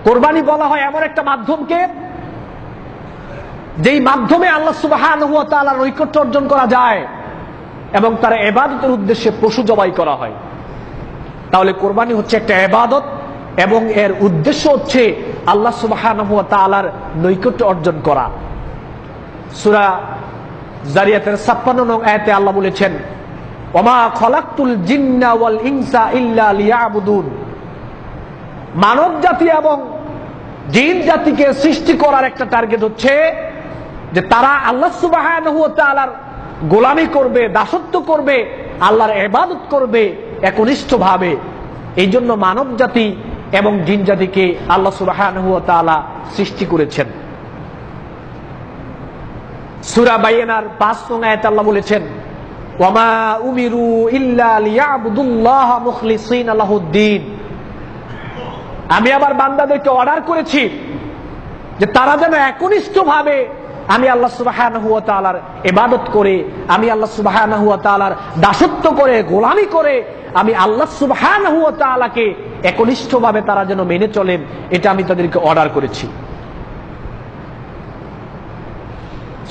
কোরবানি বলা হয় এমন একটা মাধ্যমকে যেই মাধ্যমে আল্লাহ সুবহানাহু ওয়া তাআলার নৈকট্য অর্জন করা যায় এবং তার ইবাদতের উদ্দেশ্যে পশু জবাই করা হয়। তাহলে কোরবানি হচ্ছে একটা ইবাদত এবং এর উদ্দেশ্য হচ্ছে আল্লাহ সুবহানাহু ওয়া তাআলার নৈকট্য অর্জন করা। সূরা যারিয়াতের ৫৬ নং আয়াতে আল্লাহ বলেছেন, ওমা খলাকতুল জিন্না ওয়াল ইনসা ইল্লা লিয়াবুদুন। মানব জাতি এবং জিন জাতিকে সৃষ্টি করার একটা টার্গেট হচ্ছে যে তারা আল্লাহ সুবহানাহু ওয়া তাআলার গোলামি করবে, দাসত্ব করবে, আল্লাহর ইবাদত করবে একনিষ্ঠভাবে। এই জন্য মানব জাতি এবং জিন জাতিকে আল্লাহ সুবহানাহু ওয়া তাআলা সৃষ্টি করেছেন। সূরা বাইয়িনার ৫ নং আয়াতে আল্লাহ বলেছেন, ওয়ামা উমিরু ইল্লা লিয়াবুদুল্লাহ মুখলিসিনা লাহুদ্দিন। আমি আবার বান্দাদেরকে অর্ডার করেছি যে তারা যেন একনিষ্ঠভাবে আমি আল্লাহ সুবহানাহু ওয়া তাআলার ইবাদত করে, আমি আল্লাহ সুবহানাহু ওয়া তাআলার দাসত্ব করে, গোলামি করে আমি আল্লাহ সুবহানাহু ওয়া তাআলাকে একনিষ্ঠভাবে তারা যেন মেনে চলেন, এটা আমি তাদেরকে অর্ডার করেছি।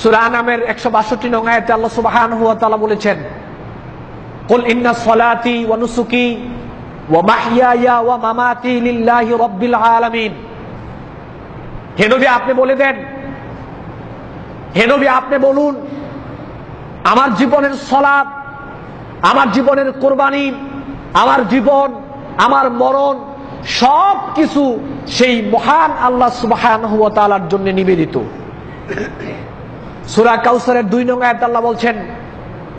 সূরা আনামের ১৬২ নং আয়াতে আল্লাহ সুবহানাহু ওয়া তাআলা বলেছেন, কুল ইন্না সলাতি ওয়া নুসুকি ওয়া মাহইয়ায়া ওয়া মামাতি লিল্লাহি রাব্বিল আলামিন। হে নবী আপনি বলে দেন, হে নবী আপনি বলুন, আমার জীবনের সালাত, আমার জীবনের কুরবানি, আমার জীবন, আমার মরণ সব কিছু সেই মহান আল্লাহ সুবহানাহু ওয়া তাআলার জন্য নিবেদিত। সূরা কাউসারের ২ নং আয়াতে আল্লাহ বলছেন,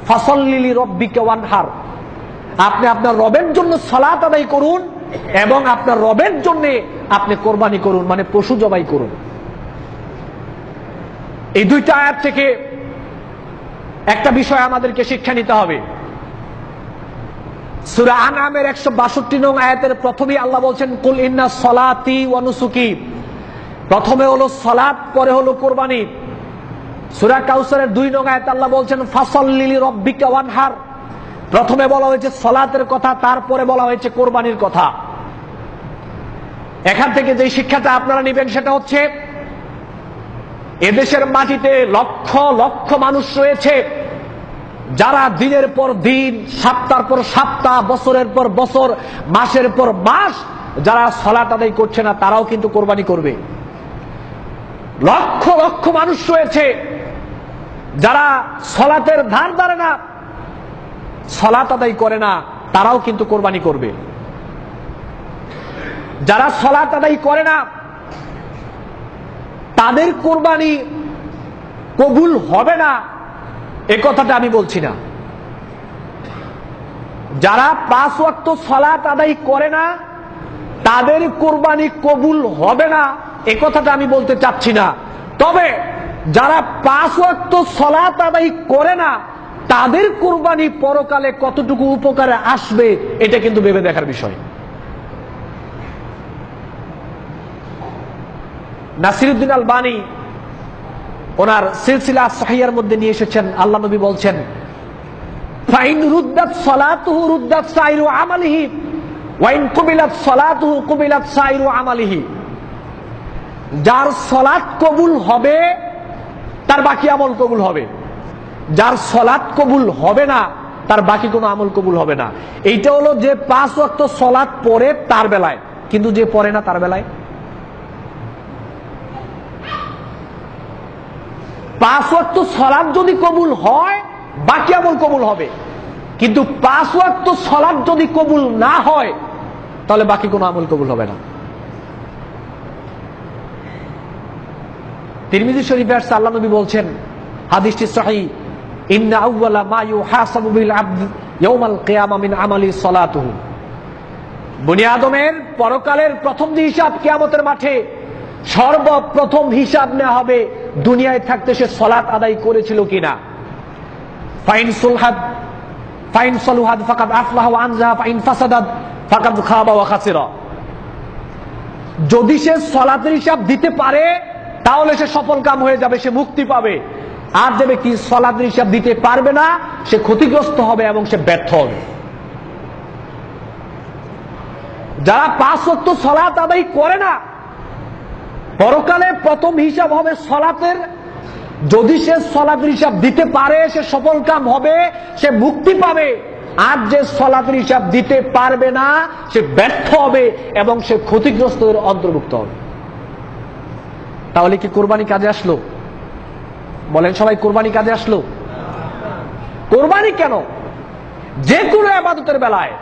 ফাসাল্লি লিরাব্বিকা ওয়ানহার। আপনি আপনার রবের জন্য সালাত আদায় করুন এবং আপনার রবের জন্য আপনি কোরবানি করুন, মানে পশু জবাই করুন। এই দুইটা আয়াত থেকে একটা বিষয় আমাদেরকে শিক্ষা নিতে হবে। সূরা আনআমের ১৬২ নং আয়াতের প্রথমেই আল্লাহ বলছেন, কুল ইন্না সলাতি ওয়া নুসুকি। প্রথমে হলো সালাত, পরে হলো কোরবানি। সূরা কাউসারের ২ নং আয়াতে আল্লাহ বলছেন, ফাসাল্লি লিরাব্বিকা ওয়ানহার। প্রথমে বলা হয়েছে সালাতের কথা, তারপরে বলা হয়েছে কোরবানির কথা। এখান থেকে যে শিক্ষাটা আপনারা নেবেন সেটা হচ্ছে, এদেশের মাটিতে লক্ষ লক্ষ মানুষ রয়েছে যারা দিনের পর দিন, সপ্তাহের পর সপ্তাহ, বছরের পর বছর, মাসের পর মাস যারা সালাত আদায় করছে না, তারাও কিন্তু কোরবানি করবে। লক্ষ লক্ষ মানুষ রয়েছে যারা সালাতের ধার ধারে না, সালাত আদায় করে না, তারাও কিন্তু কোরবানি করবে। যারা সালাত আদায় করে না তাদের কোরবানি কবুল হবে না, এ কথাটা আমি বলছি না। যারা ৫ ওয়াক্ত সালাত আদায় করে না তাদের কোরবানি কবুল হবে না, এ কথাটা আমি বলতে চাচ্ছি না। তবে যারা ৫ ওয়াক্ত সালাত আদায় করে না তাদের কোরবানি পরকালে কতটুকু উপকারে আসবে, এটা কিন্তু ভেবে দেখার বিষয়। নাসিরউদ্দিন আলবানী ওনার সিলসিলা সহিহার মধ্যে নিয়ে এসেছেন, আল্লাহ নবী বলছেন, ফাইন রুদ্দাত সালাতুহু রুদ্দাত সাইরু আমালিহি ওয়া ইন কুবিলাত সালাতুহু কুবিলাত সাইরু আমালিহি। যার সালাত কবুল হবে তার বাকি আমল কবুল হবে, যার সালাত কবুল হবে না তার বাকি কোনো আমল কবুল হবে না। এইটা হলো যে ৫ ওয়াক্ত সালাত পড়ে তার বেলায়, কিন্তু যে পড়ে না তার বেলায় ৫ ওয়াক্ত সালাত যদি কবুল হয় বাকি আমল কবুল হবে, কিন্তু ৫ ওয়াক্ত সালাত যদি কবুল না হয় তাহলে বাকি কোনো আমল কবুল হবে না। তিরমিজি শরীফে আসছে, আল্লাহ নবী বলছেন, হাদিসটি সহিহ, ইন্না আউওয়ালা মা ইউহাসাবু বিল আবদ ইয়াউমাল কিয়ামা মিন আমালি সালাতুহু। বনি আদমের পরকালের প্রথম যে হিসাব কিয়ামতের মাঠে সর্বপ্রথম হিসাব নেওয়া হবে দুনিয়ায় থাকতে সে সালাত আদায় করেছিল কিনা। ফাইন সালুহাদ ফাকাদ আফলাহা ওয়া আনজা, ফাইন ফাসাদাত ফাকাদ খাবা ওয়া খাসিরা। যদি সে সালাতের হিসাব দিতে পারে তাহলে সে সফল কাম হয়ে যাবে, সে মুক্তি পাবে। আর যে ব্যক্তি সালাতের হিসাব দিতে পারবে না সে ক্ষতিগ্রস্ত হবে এবং সে ব্যর্থ হবে। যারা ৫ ওয়াক্ত সালাত আদায় করে না পরকালে প্রথম হিসাব হবে সলাতের। যদি সে সলাতের হিসাব দিতে পারে সে সফল কাম হবে, সে মুক্তি পাবে। আর যে সলাতের হিসাব দিতে পারবে না সে ব্যর্থ হবে এবং সে ক্ষতিগ্রস্তদের অন্তর্ভুক্ত হবে। তাহলে কি কোরবানি কাজে আসলো? বলেন সবাই, কোরবানি কাজে আসলো? কোরবানি কেন? যে কোনো ইবাদতের বেলায়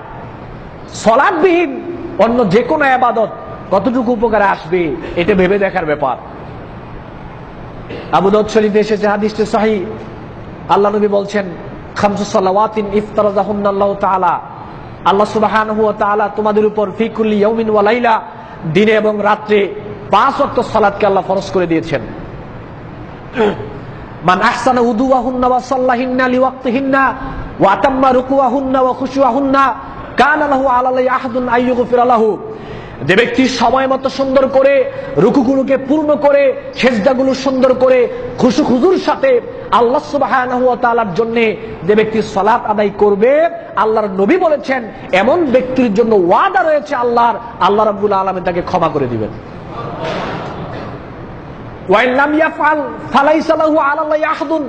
সলাতবিহীন অন্য যে কোনো ইবাদত কতটুকু উপকারে আসবে এটা ভেবে দেখার ব্যাপার। আবু দাউদ শরীফে এসেছে হাদিসটি সহিহ, আল্লাহ নবী বলছেন, খামসু সালাওয়াতিন ইফতারাযাহুন্না আল্লাহু তাআলা, আল্লাহ সুবহানাহু ওয়া তাআলা তোমাদের উপর ফি কুল্লি ইয়াউমিন ওয়া লাইলা, দিনে এবং রাত্রে 5 ওয়াক্ত সালাতকে আল্লাহ ফরজ করে দিয়েছেন। মান আহসানা উদুওয়াহুন্না ওয়া সাল্লাহিন্না লিওয়াক্তিহিন্না ওয়া আতাম্মা রুকুওয়াহুন্না ওয়া খুশুওয়াহুন্না কানা লাহু আলাল্লাহি আহাদুন আইয়ুগফিরা লাহু, যে ব্যক্তি সময় মতো সুন্দর করে রুকুগুলোকে পূর্ণ করে, সেজদাগুলো সুন্দর করে খুশু খুজুর সাথে আল্লাহ সুবহানাহু ওয়া তাআলার জন্য যে ব্যক্তি সালাত আদায় করবে, আল্লাহর নবী বলেছেন এমন ব্যক্তির জন্য ওয়াদা রয়েছে আল্লাহ রাব্বুল আলামিন তাকে ক্ষমা করে দিবেন। ওয়া ইন লাম ইয়াফআল ফালাইসা লাহু আলাল্লাহি আহাদুন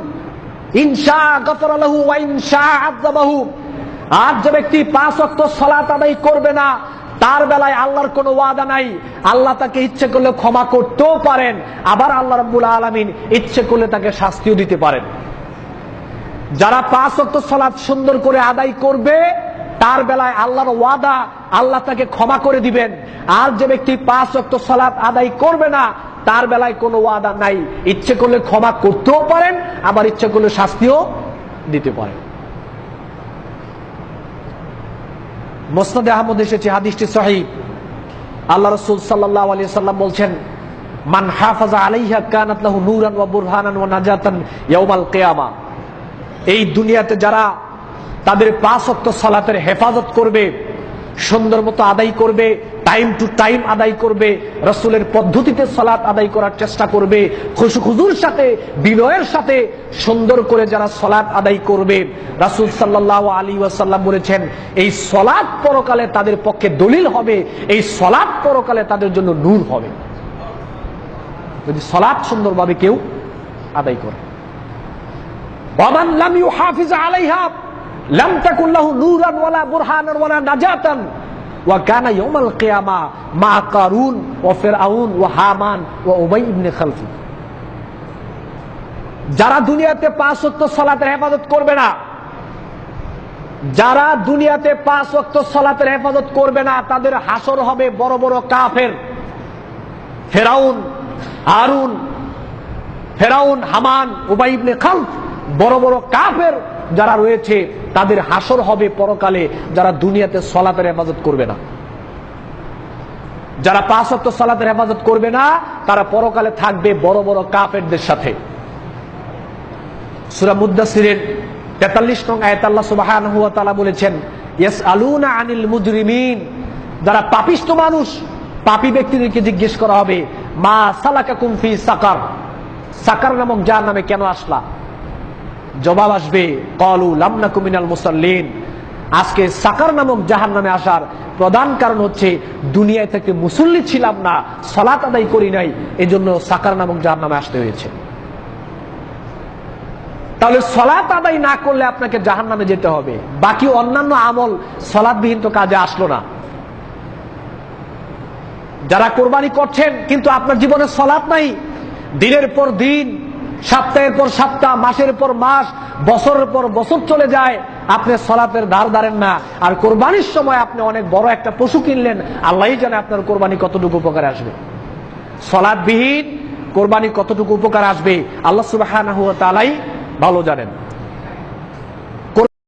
ইন শাআ গাফারা লাহু ওয়া ইন শাআ আযাবাহু। আর যে ব্যক্তি 5 ওয়াক্ত সালাত আদায় করবে না তার বেলায় আল্লাহর কোনো ওয়াদা নাই। আল্লাহ তাকে ইচ্ছে করলে ক্ষমা করতেও পারেন, আবার আল্লাহ রাব্বুল আলামিন ইচ্ছে করলে তাকে শাস্তিও দিতে পারেন। যারা 5 ওয়াক্ত সালাত সুন্দর করে আদায় করবে তার বেলায় আল্লাহর ওয়াদা, আল্লাহ তাকে ক্ষমা করে দিবেন। আর যে ব্যক্তি 5 ওয়াক্ত সালাত আদায় করবে না তার বেলায় কোনো ওয়াদা নাই, ইচ্ছে করলে ক্ষমা করতেও পারেন, আবার ইচ্ছে করলে শাস্তিও দিতে পারেন। মুসনাদে আহমদ এসেছে হাদিসটি সহিহ, আল্লাহ রাসূল সাল্লাল্লাহু আলাইহি সাল্লাম বলছেন, মান হাফাজা আলাইহা কানাত লাহু নূরান ওয়া বুরহানান ওয়া নাজাতান ইয়াউমাল কিয়ামা। এই দুনিয়াতে যারা তাদের 5 ওয়াক্ত সালাতের হেফাজত করবে, সুন্দর মতো আদায় করবে, টাইম টু টাইম আদায় করবে, রাসূলের পদ্ধতিতে সালাত আদায় করার চেষ্টা করবে, খুশু খুজুর সাথে, বিনয়ের সাথে সুন্দর করে যারা সালাত আদায় করবে, রাসূল সাল্লাল্লাহু আলাইহি ওয়াসাল্লাম বলেছেন এই সালাত পরকালে তাদের পক্ষে দলিল হবে, এই সালাত পরকালে তাদের জন্য নূর হবে। যদি সালাত সুন্দরভাবে কেউ আদায় করে। ওয়ামান লাম ইউহাফিজ আলাইহা লাম তাকুন লাহু নূরান ওয়ালা বুরহানান ওয়ালা নাজাতান ওয়া কানা ইয়াউমাল কিয়ামা মা কারুন ওয়া ফিরআউন ওয়া হামান ওয়া উবাই ইবনে খালফ। যারা দুনিয়াতে 5 ওয়াক্ত সালাতের হেফাজত করবে না, যারা দুনিয়াতে 5 ওয়াক্ত সালাতের হেফাজত করবে না তাদের হাসর হবে বড় বড় কাফের, ফেরাউন, হামান, উবাই ইবনে খালফ, বড় বড় কাফের যারা রয়েছে তাদের হাসর হবে পরকালে যারা দুনিয়াতে সালাতের হেফাজত করবে না। যারা 5 ওয়াক্ত সালাতের হেফাজত করবে না তারা পরকালে থাকবে বড় বড় কাফেরদের সাথে। সূরা মুদ্দাসসিরের 43 নং আয়াতে আল্লাহ সুবহানাহু ওয়া তাআলা বলেছেন, ইয়াসআলুনা আনিল মুজরিমিন, যারা পাপিষ্ট মানুষ, পাপী ব্যক্তিদেরকে জিজ্ঞেস করা হবে, মা সালাকাকুম ফি সাকার, সাকার নামক জাহান্নামে কেন আসলা? জবাব আসবে, ক্বালু লাম নাকু মিনাল মুসাল্লিন, আজকে সাকার নামক জাহান্নামে আসার প্রধান কারণ হচ্ছে দুনিয়ায় থেকে মুসল্লি ছিলাম না, সালাত আদায় করি নাই, এজন্য সাকার নামক জাহান্নামে আসতে হয়েছে। তাহলে সালাত আদায় না করলে আপনাকে জাহান্নামে যেতে হবে, বাকি অন্যান্য আমল সালাতবিহীন তো কাজে আসলো না। যারা কোরবানি করছেন কিন্তু আপনার জীবনে সালাত নাই, দিনের পর দিন, সপ্তাহের পর সপ্তাহ, মাসের পর মাস, বছরের পর বছর চলে যায়, আপনি সালাতের ধার ধারেন না, আর কোরবানির সময় আপনি অনেক বড় একটা পশু কিনলেন, আল্লাহই জানে আপনার কোরবানি কতটুকু উপকারে আসবে। সালাতবিহীন কোরবানি কতটুকু উপকার আসবে আল্লাহ সুবহানাহু ওয়া তাআলাই ভালো জানেন।